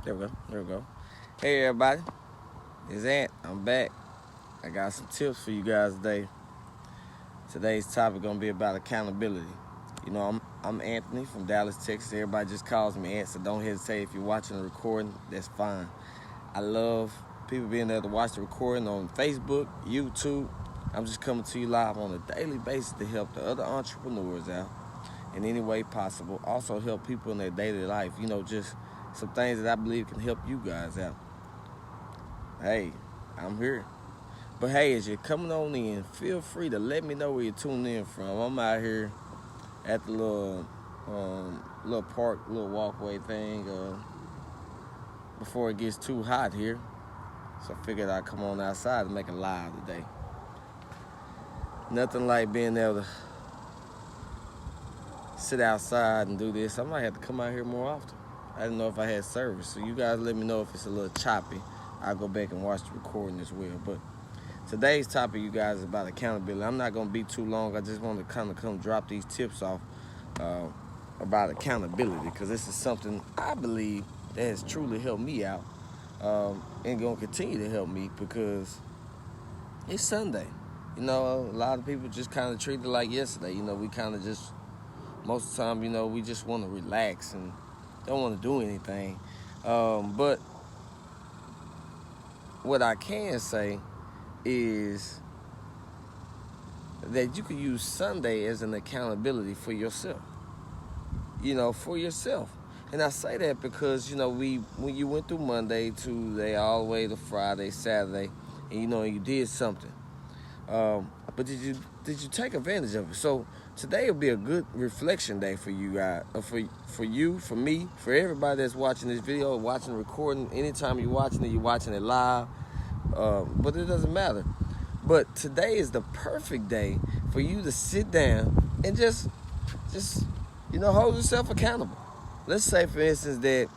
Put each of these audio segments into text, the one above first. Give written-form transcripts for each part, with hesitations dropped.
There we go. There we go. Hey, everybody. It's Ant. I'm back. I got some tips for you guys today. Today's topic gonna be about accountability. I'm Anthony from Dallas, Texas. Everybody just calls me Ant, so don't hesitate. If you're watching the recording, that's fine. I love people being able to watch the recording on Facebook, YouTube. I'm just coming to you live on a daily basis to help the other entrepreneurs out in any way possible. Also help people in their daily life. Just some things that I believe can help you guys out. Hey, I'm here. But hey, as you're coming on in, feel free to let me know where you're tuning in from. I'm out here at the little park, little walkway thing before it gets too hot here. So I figured I'd come on outside and make it live today. Nothing like being able to sit outside and do this. I might have to come out here more often. I didn't know if I had service. So you guys let me know if it's a little choppy. I'll go back and watch the recording as well. But today's topic, you guys, is about accountability. I'm not going to be too long. I just want to kind of come drop these tips off about accountability, because this is something I believe that has truly helped me out and going to continue to help me, because it's Sunday. A lot of people just kind of treat it like yesterday. We kind of just, most of the time, we just want to relax and don't want to do anything. But what I can say is that you can use Sunday as an accountability for yourself. For yourself. And I say that because, when you went through Monday, Tuesday, all the way to Friday, Saturday, and you did something. But did you take advantage of it? So today will be a good reflection day for you guys, for you, for me, for everybody that's watching this video, watching the recording. Anytime you're watching it live. But it doesn't matter. But today is the perfect day for you to sit down and just hold yourself accountable. Let's say, for instance, that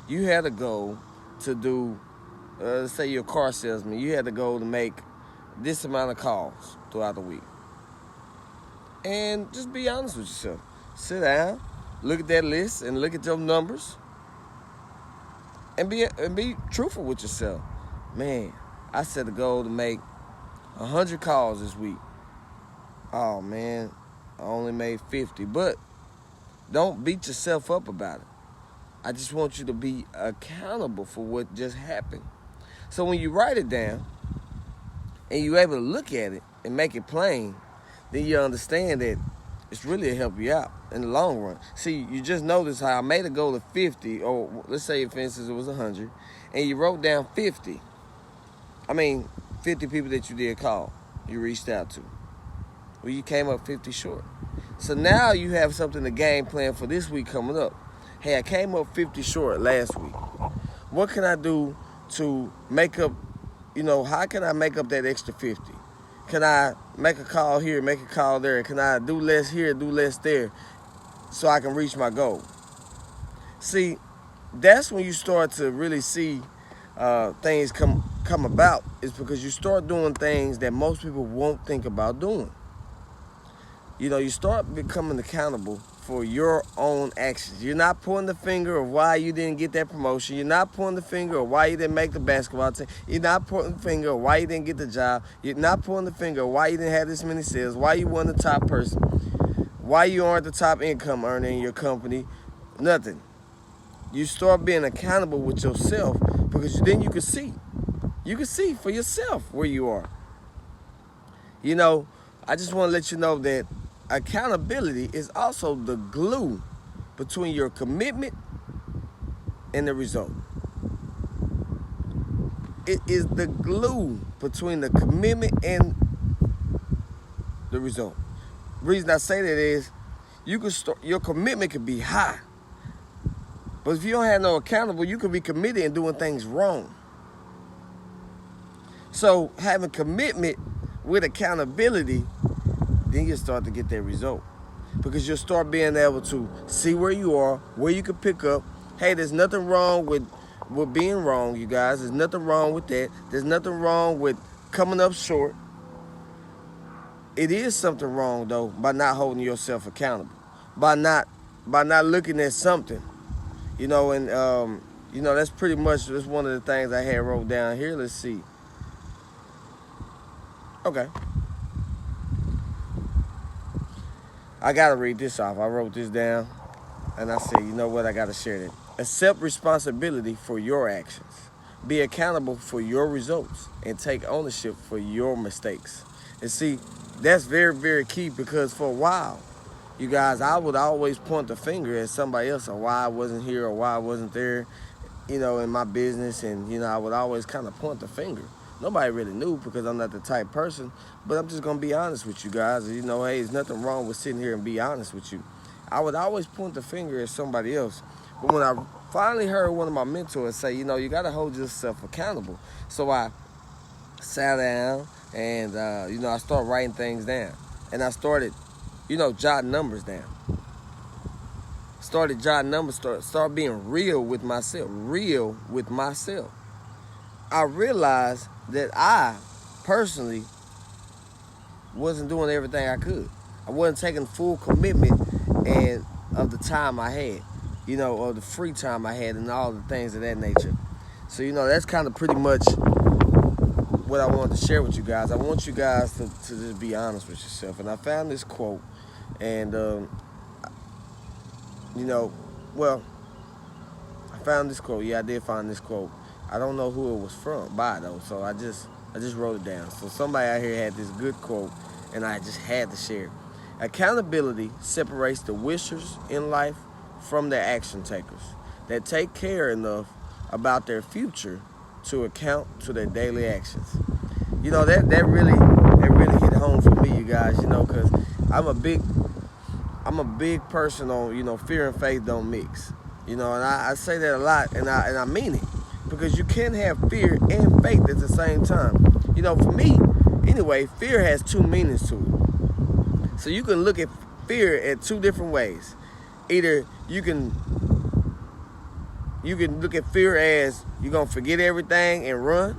you had a goal to do, let's say you're a car salesman, you had a goal to make this amount of calls throughout the week. And just be honest with yourself. Sit down, look at that list and look at your numbers, and be truthful with yourself. Man, I set a goal to make 100 calls this week. Oh, man, I only made 50. But don't beat yourself up about it. I just want you to be accountable for what just happened. So when you write it down and you're able to look at it and make it plain, then you understand that it's really to help you out in the long run. See, you just notice how I made a goal of 50, or let's say, for instance, it was 100, and you wrote down 50 people that you did call, you reached out to. Well, you came up 50 short. So now you have something to game plan for this week coming up. Hey, I came up 50 short last week. What can I do to make up, how can I make up that extra 50? Can I make a call here, make a call there? Can I do less here, do less there, so I can reach my goal? See, that's when you start to really see things come about, is because you start doing things that most people won't think about doing. You start becoming accountable for your own actions. You're not pointing the finger of why you didn't get that promotion. You're not pointing the finger of why you didn't make the basketball team. You're not pointing the finger of why you didn't get the job. You're not pointing the finger of why you didn't have this many sales, why you weren't the top person, why you aren't the top income earner in your company. Nothing. You start being accountable with yourself, because then you can see. You can see for yourself where you are. I just want to let you know that accountability is also the glue between your commitment and the result. It is the glue between the commitment and the result. The reason I say that is your commitment could be high, but if you don't have no accountable, you could be committed and doing things wrong. So having commitment with accountability, then you start to get that result, because you'll start being able to see where you are, where you can pick up. Hey, there's nothing wrong with being wrong, you guys. There's nothing wrong with that. There's nothing wrong with coming up short. It is something wrong, though, by not holding yourself accountable, by not looking at something, and You know, that's pretty much just one of the things I had wrote down here. Let's see. Okay. I got to read this off. I wrote this down, and I said, you know what? I got to share it. Accept responsibility for your actions. Be accountable for your results, and take ownership for your mistakes. And see, that's very, very key, because for a while, you guys, I would always point the finger at somebody else on why I wasn't here or why I wasn't there, you know, in my business. And, you know, I would always kind of point the finger. Nobody really knew, because I'm not the type person, but I'm just going to be honest with you guys. You know, hey, there's nothing wrong with sitting here and be honest with you. I would always point the finger at somebody else. But when I finally heard one of my mentors say, you know, you got to hold yourself accountable. So I sat down and, you know, I started writing things down. And I started, you know, jotting numbers down. Started jotting numbers, started being real with myself. I realized that I personally wasn't doing everything I could. I wasn't taking full commitment and of the time I had, you know, or the free time I had and all the things of that nature. So, you know, that's kind of pretty much what I wanted to share with you guys. I want you guys to just be honest with yourself. And I found this quote, and, you know, well, I found this quote. Yeah, I did find this quote. I don't know who it was by though, so I just wrote it down. So somebody out here had this good quote, and I just had to share it. Accountability separates the wishers in life from the action takers that take care enough about their future to account to their daily actions. You know, that really hit home for me, you guys. You know, because I'm a big person on, you know, fear and faith don't mix. You know, and I say that a lot, and I mean it. Because you can have fear and faith at the same time. You know, for me, anyway, fear has two meanings to it. So you can look at fear at two different ways. Either you can look at fear as you're going to forget everything and run.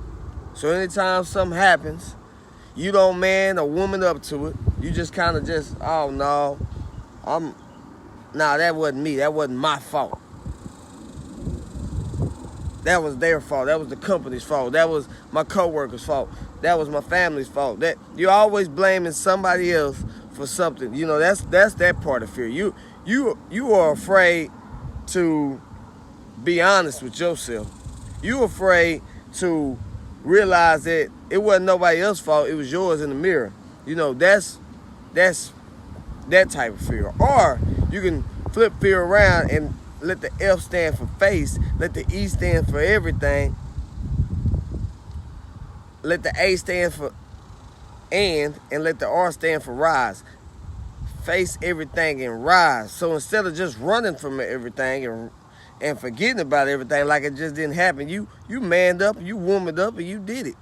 So anytime something happens, you don't man or woman up to it. You just kind of just, oh no, that wasn't me. That wasn't my fault. That was their fault. That was the company's fault. That was my coworker's fault. That was my family's fault. That you're always blaming somebody else for something. You know, that's that part of fear. You are afraid to be honest with yourself. You're afraid to realize that it wasn't nobody else's fault. It was yours in the mirror. You know, that's that type of fear. Or you can flip fear around and let the F stand for face, let the E stand for everything, let the A stand for and let the R stand for rise. Face everything and rise. So instead of just running from everything and forgetting about everything like it just didn't happen, you manned up, you womaned up, and you did it.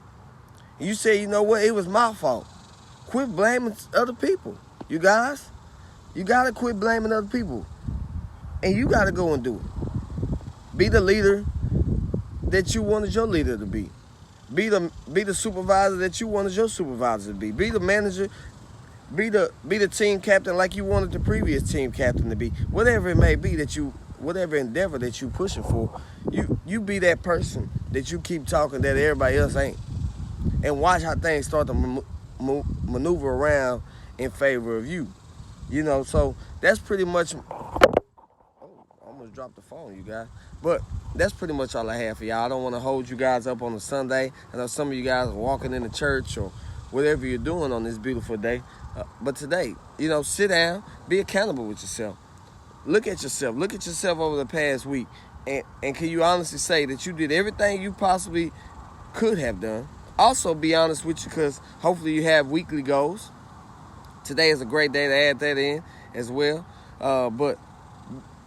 You say, you know what, it was my fault. Quit blaming other people. You guys, you got to quit blaming other people. And you got to go and do it. Be the leader that you wanted your leader to be. Be the supervisor that you wanted your supervisor to be. Be the manager. Be the team captain like you wanted the previous team captain to be. Whatever it may be whatever endeavor that you pushing for, you be that person that you keep talking that everybody else ain't. And watch how things start to maneuver around in favor of you. You know, so that's pretty much. Drop the phone, you guys. But that's pretty much all I have for y'all. I don't want to hold you guys up on a Sunday. I know some of you guys are walking in the church or whatever you're doing on this beautiful day. But today, you know, sit down, be accountable with yourself. Look at yourself. Look at yourself over the past week. And can you honestly say that you did everything you possibly could have done? Also, be honest with you, because hopefully you have weekly goals. Today is a great day to add that in as well. But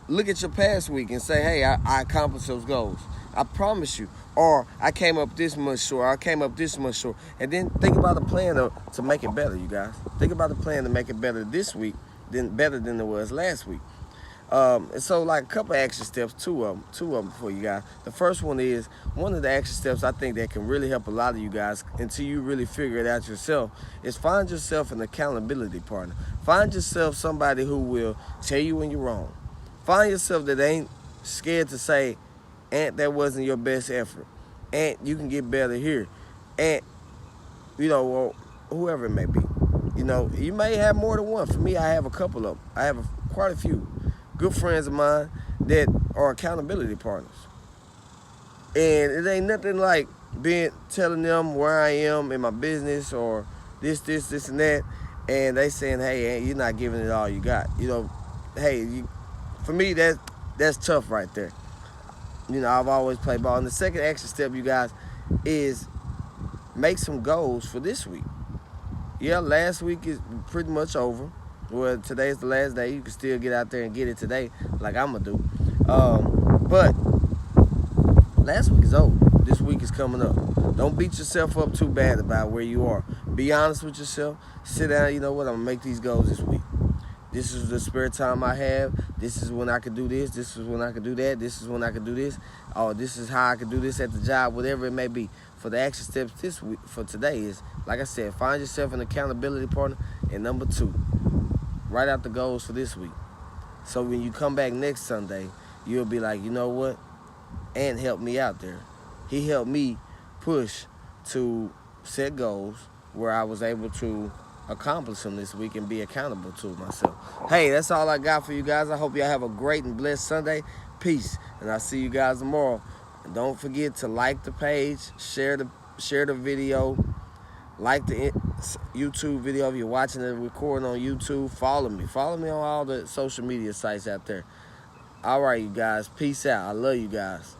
look at your past week and say, hey, I accomplished those goals. I promise you. Or I came up this much short. I came up this much short. And then think about a plan to make it better, you guys. Think about a plan to make it better this week, better than it was last week. And so, like, a couple of action steps, two of them for you guys. The first one is, one of the action steps I think that can really help a lot of you guys until you really figure it out yourself, is find yourself an accountability partner. Find yourself somebody who will tell you when you're wrong. Find yourself that ain't scared to say, And that wasn't your best effort. And you can get better here. And, well, whoever it may be. You may have more than one. For me, I have a couple of them. I have quite a few good friends of mine that are accountability partners. And it ain't nothing like telling them where I am in my business or this, and that. And they saying, hey, you're not giving it all you got. For me, that's tough right there. I've always played ball. And the second action step, you guys, is make some goals for this week. Yeah, last week is pretty much over. Well, today's the last day. You can still get out there and get it today, like I'm going to do. But last week is over. This week is coming up. Don't beat yourself up too bad about where you are. Be honest with yourself. Sit down. You know what? I'm going to make these goals this week. This is the spare time I have. This is when I can do this. This is when I can do that. This is when I can do this. Oh, this is how I can do this at the job, whatever it may be. For the action steps this week, for today is, like I said, find yourself an accountability partner. And number 2, write out the goals for this week. So when you come back next Sunday, you'll be like, you know what? Ant helped me out there. He helped me push to set goals where I was able to accomplish them this week and be accountable to myself. Hey, that's all I got for you guys. I hope y'all have a great and blessed Sunday. Peace. And I'll see you guys tomorrow. And don't forget to like the page, share the video, like the YouTube video if you're watching it recording on YouTube. Follow me on all the social media sites out there. All right, you guys. Peace out. I love you guys.